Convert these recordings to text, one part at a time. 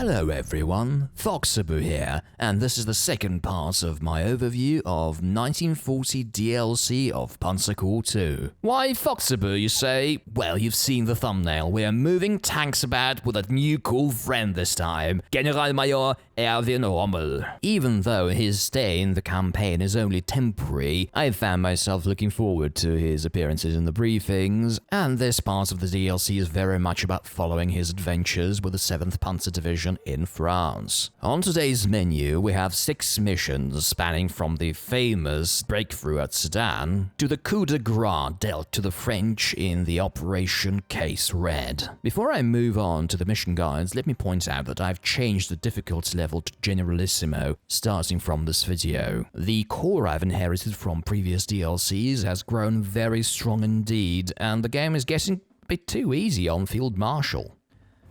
Hello everyone, Foxaboo here, and this is the second part of my overview of 1940 DLC of Panzer Corps 2. Why Foxaboo, you say? Well, you've seen the thumbnail. We are moving tanks about with a new cool friend this time, Generalmajor Erwin Rommel. Even though his stay in the campaign is only temporary, I found myself looking forward to his appearances in the briefings, and this part of the DLC is very much about following his adventures with the 7th Panzer Division in France. On today's menu, we have 6 missions spanning from the famous breakthrough at Sedan to the coup de grace dealt to the French in the Operation Case Red. Before I move on to the mission guides, let me point out that I've changed the difficulty level to Generalissimo starting from this video. The core I've inherited from previous DLCs has grown very strong indeed, and the game is getting a bit too easy on Field Marshal.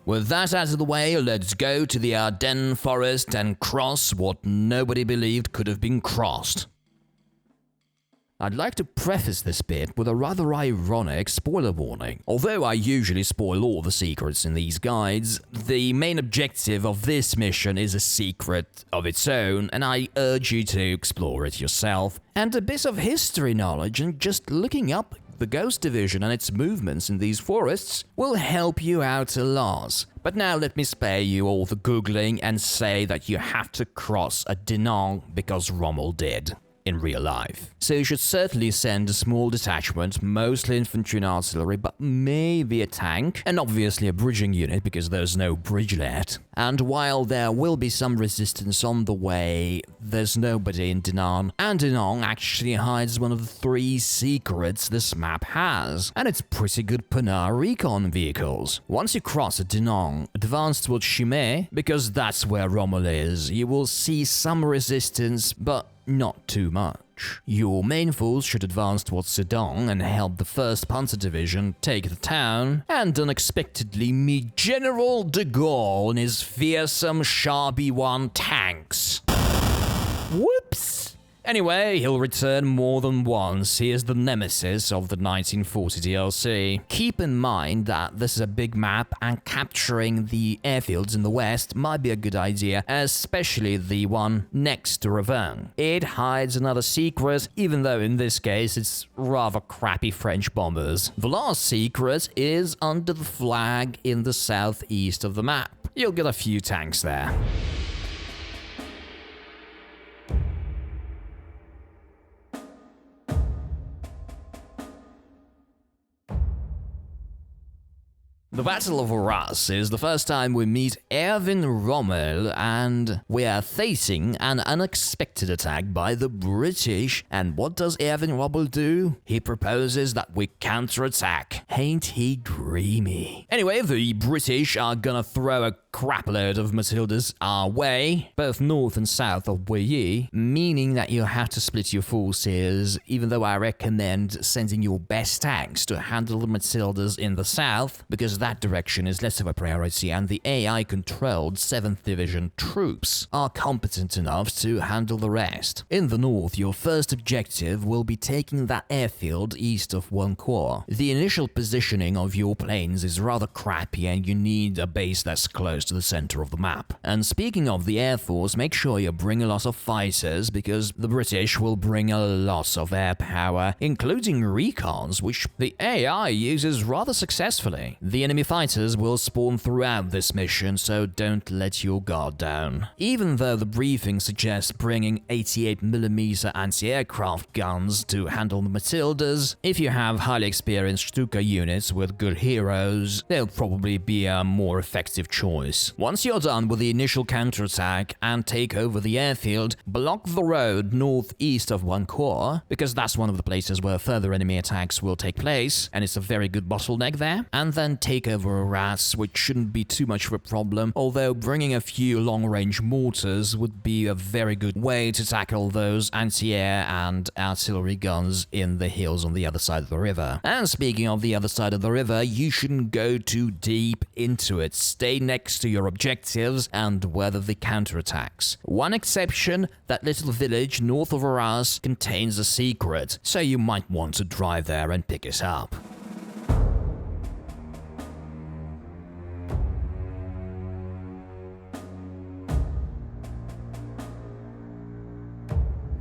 With that out of the way, let's go to the Ardennes Forest and cross what nobody believed could have been crossed. I'd like to preface this bit with a rather ironic spoiler warning. Although I usually spoil all the secrets in these guides, the main objective of this mission is a secret of its own, and I urge you to explore it yourself. And a bit of history knowledge and just looking up the Ghost Division and its movements in these forests will help you out a lot. But now let me spare you all the googling and say that you have to cross a Dinant because Rommel did in real life. So you should certainly send a small detachment, mostly infantry and artillery, but maybe a tank, and obviously a bridging unit because there's no bridgelet. And while there will be some resistance on the way, there's nobody in Dinant, and Dinant actually hides one of the 3 secrets this map has, and it's pretty good Panzer recon vehicles. Once you cross at Dinant, advance towards Chimay, because that's where Rommel is. You will see some resistance, but not too much. Your main force should advance towards Sedan and help the 1st Panzer Division take the town, and unexpectedly meet General de Gaulle and his fearsome Sharpie 1 tanks. Whoops! Anyway, he'll return more than once. He is the nemesis of the 1940 DLC. Keep in mind that this is a big map, and capturing the airfields in the west might be a good idea, especially the one next to Ravenne. It hides another secret, even though in this case it's rather crappy French bombers. The last secret is under the flag in the southeast of the map. You'll get a few tanks there. The Battle of Arras is the first time we meet Erwin Rommel, and we are facing an unexpected attack by the British. And what does Erwin Rommel do? He proposes that we counterattack. Ain't he dreamy? Anyway, the British are gonna throw a crapload of Matildas our way, both north and south of WWII, meaning that you'll have to split your forces, even though I recommend sending your best tanks to handle the Matildas in the south, because that direction is less of a priority and the AI-controlled 7th Division troops are competent enough to handle the rest. In the north, your first objective will be taking that airfield east of Wancourt. The initial positioning of your planes is rather crappy and you need a base that's close to the center of the map. And speaking of the Air Force, make sure you bring a lot of fighters because the British will bring a lot of air power, including recons, which the AI uses rather successfully. The enemy fighters will spawn throughout this mission, so don't let your guard down. Even though the briefing suggests bringing 88mm anti-aircraft guns to handle the Matildas, if you have highly experienced Stuka units with good heroes, they'll probably be a more effective choice. Once you're done with the initial counterattack and take over the airfield, block the road northeast of Wancourt, because that's one of the places where further enemy attacks will take place, and it's a very good bottleneck there, and then take over Arras, which shouldn't be too much of a problem, although bringing a few long-range mortars would be a very good way to tackle those anti-air and artillery guns in the hills on the other side of the river. And speaking of the other side of the river, you shouldn't go too deep into it. Stay next to your objectives and weather the counterattacks. One exception, that little village north of Arras contains a secret, so you might want to drive there and pick it up.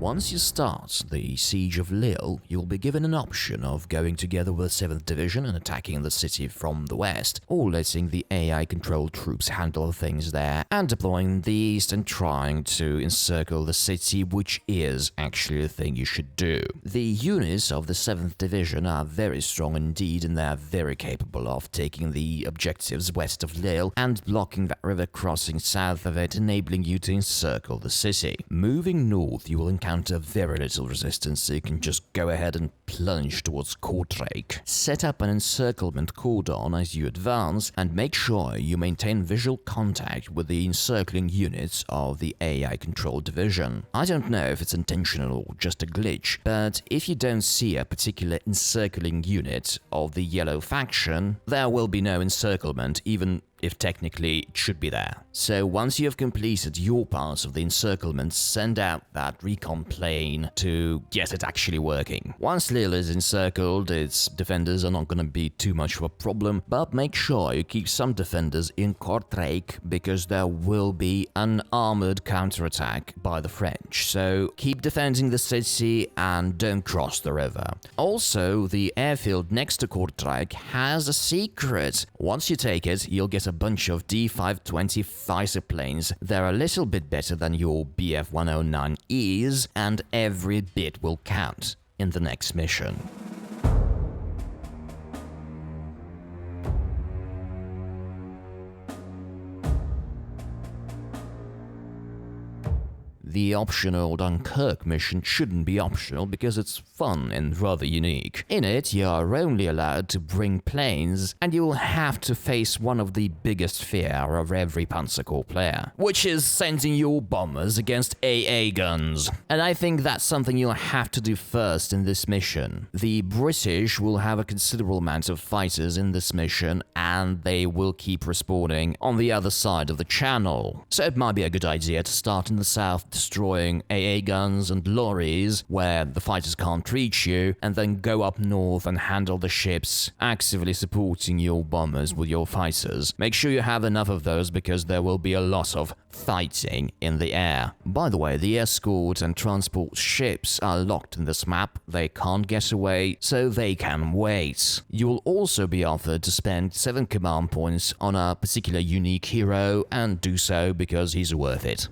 Once you start the siege of Lille, you'll be given an option of going together with the 7th Division and attacking the city from the west, or letting the AI-controlled troops handle things there, and deploying in the east and trying to encircle the city, which is actually the thing you should do. The units of the 7th Division are very strong indeed, and they are very capable of taking the objectives west of Lille and blocking that river crossing south of it, enabling you to encircle the city. Moving north, you will encounter very little resistance, so you can just go ahead and plunge towards Kortrijk. Set up an encirclement cordon as you advance, and make sure you maintain visual contact with the encircling units of the AI-controlled division. I don't know if it's intentional or just a glitch, but if you don't see a particular encircling unit of the yellow faction, there will be no encirclement, even if technically it should be there. So once you have completed your part of the encirclement, send out that recon plane to get it actually working. Once Lille is encircled, its defenders are not going to be too much of a problem, but make sure you keep some defenders in Kortrijk because there will be an armored counterattack by the French. So keep defending the city and don't cross the river. Also, the airfield next to Kortrijk has a secret. Once you take it, you'll get a bunch of D520 fighter planes. They're a little bit better than your Bf-109Es, and every bit will count in the next mission. The optional Dunkirk mission shouldn't be optional because it's fun and rather unique. In it, you are only allowed to bring planes, and you will have to face one of the biggest fear of every Panzer Corps player, which is sending your bombers against AA guns. And I think that's something you'll have to do first in this mission. The British will have a considerable amount of fighters in this mission, and they will keep respawning on the other side of the channel. So it might be a good idea to start in the south, destroying AA guns and lorries where the fighters can't reach you, and then go up north and handle the ships, actively supporting your bombers with your fighters. Make sure you have enough of those because there will be a lot of fighting in the air. By the way, the escort and transport ships are locked in this map. They can't get away, so they can wait. You will also be offered to spend 7 command points on a particular unique hero, and do so because he's worth it.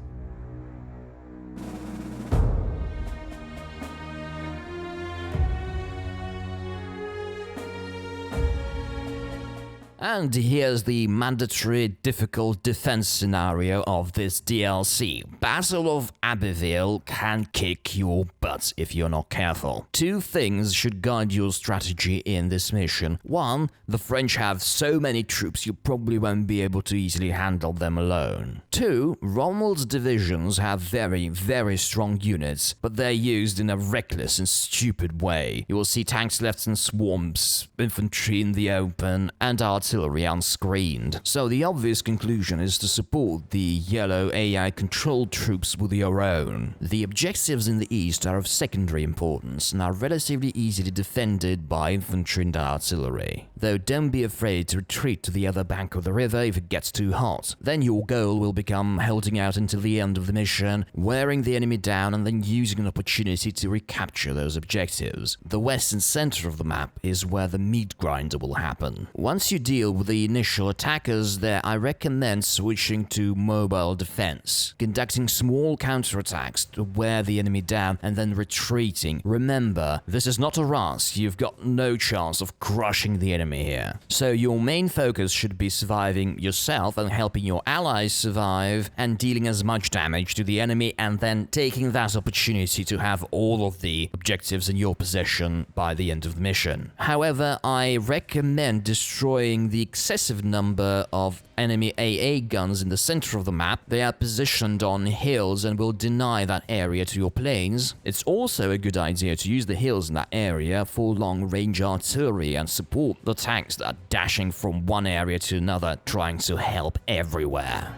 And here's the mandatory difficult defense scenario of this DLC. Battle of Abbeville can kick your butt if you're not careful. 2 things should guide your strategy in this mission. 1, the French have so many troops you probably won't be able to easily handle them alone. 2, Rommel's divisions have very strong units, but they're used in a reckless and stupid way. You will see tanks left in swamps, infantry in the open, and artillery unscreened. So the obvious conclusion is to support the yellow AI-controlled troops with your own. The objectives in the east are of secondary importance and are relatively easily defended by infantry and artillery. Though don't be afraid to retreat to the other bank of the river if it gets too hot. Then your goal will become holding out until the end of the mission, wearing the enemy down, and then using an opportunity to recapture those objectives. The west and center of the map is where the meat grinder will happen. Once you deal with the initial attackers there, I recommend switching to mobile defense, conducting small counterattacks to wear the enemy down and then retreating. Remember, this is not Arras. You've got no chance of crushing the enemy here. So your main focus should be surviving yourself and helping your allies survive and dealing as much damage to the enemy, and then taking that opportunity to have all of the objectives in your possession by the end of the mission. However, I recommend destroying the excessive number of enemy AA guns in the center of the map. They are positioned on hills and will deny that area to your planes. It's also a good idea to use the hills in that area for long-range artillery and support the tanks that are dashing from one area to another, trying to help everywhere.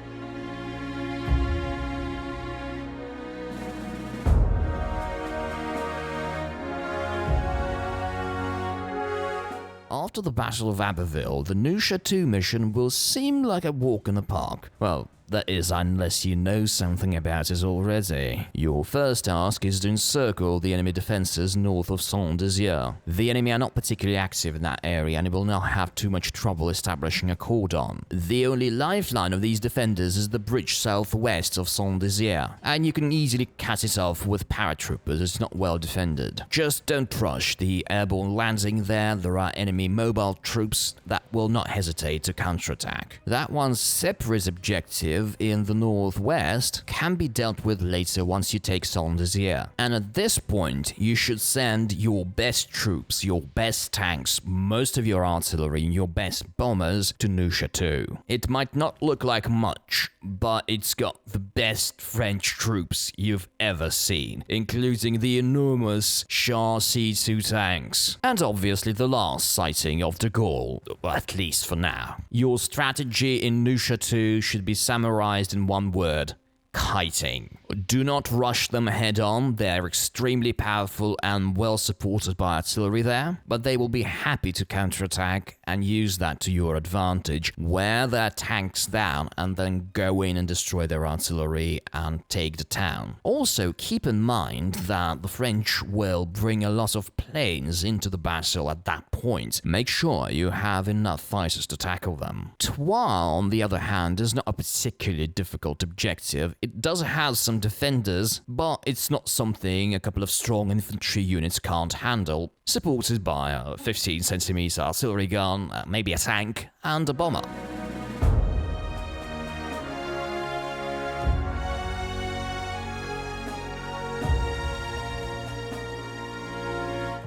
After the Battle of Abbeville, the Neufchateau mission will seem like a walk in the park. Well, That is, unless you know something about it already. Your first task is to encircle the enemy defenses north of Saint-Dizier. The enemy are not particularly active in that area and you will not have too much trouble establishing a cordon. The only lifeline of these defenders is the bridge southwest of Saint-Dizier, and you can easily cut it off with paratroopers. It's not well defended. Just don't rush the airborne landing there. There are enemy mobile troops that will not hesitate to counterattack. That one's separate objective in the northwest can be dealt with later once you take Saint-Dizier. And at this point, you should send your best troops, your best tanks, most of your artillery, and your best bombers to Neufchateau. It might not look like much, but it's got the best French troops you've ever seen, including the enormous Char C2 tanks, and obviously the last sighting of de Gaulle, at least for now. Your strategy in Neufchateau should be summarized in one word: kiting. Do not rush them head on. They're extremely powerful and well supported by artillery there, but they will be happy to counterattack and use that to your advantage. Wear their tanks down and then go in and destroy their artillery and take the town. Also, keep in mind that the French will bring a lot of planes into the battle at that point. Make sure you have enough fighters to tackle them. Troyes, on the other hand, is not a particularly difficult objective. It does have some defenders, but it's not something a couple of strong infantry units can't handle, supported by a 15cm artillery gun, maybe a tank, and a bomber.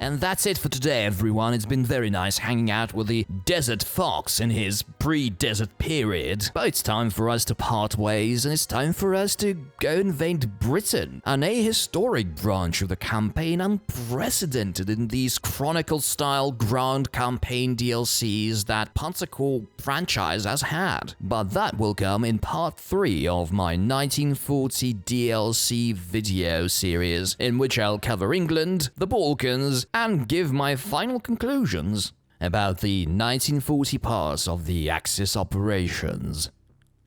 And that's it for today, everyone. It's been very nice hanging out with the Desert Fox in his pre-desert period. But it's time for us to part ways, and it's time for us to go invade Britain. An ahistoric branch of the campaign, unprecedented in these Chronicle-style ground campaign DLCs that Panzer Corps franchise has had. But that will come in part 3 of my 1940 DLC video series, in which I'll cover England, the Balkans, and give my final conclusions about the 1940 parts of the Axis operations.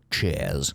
Cheers.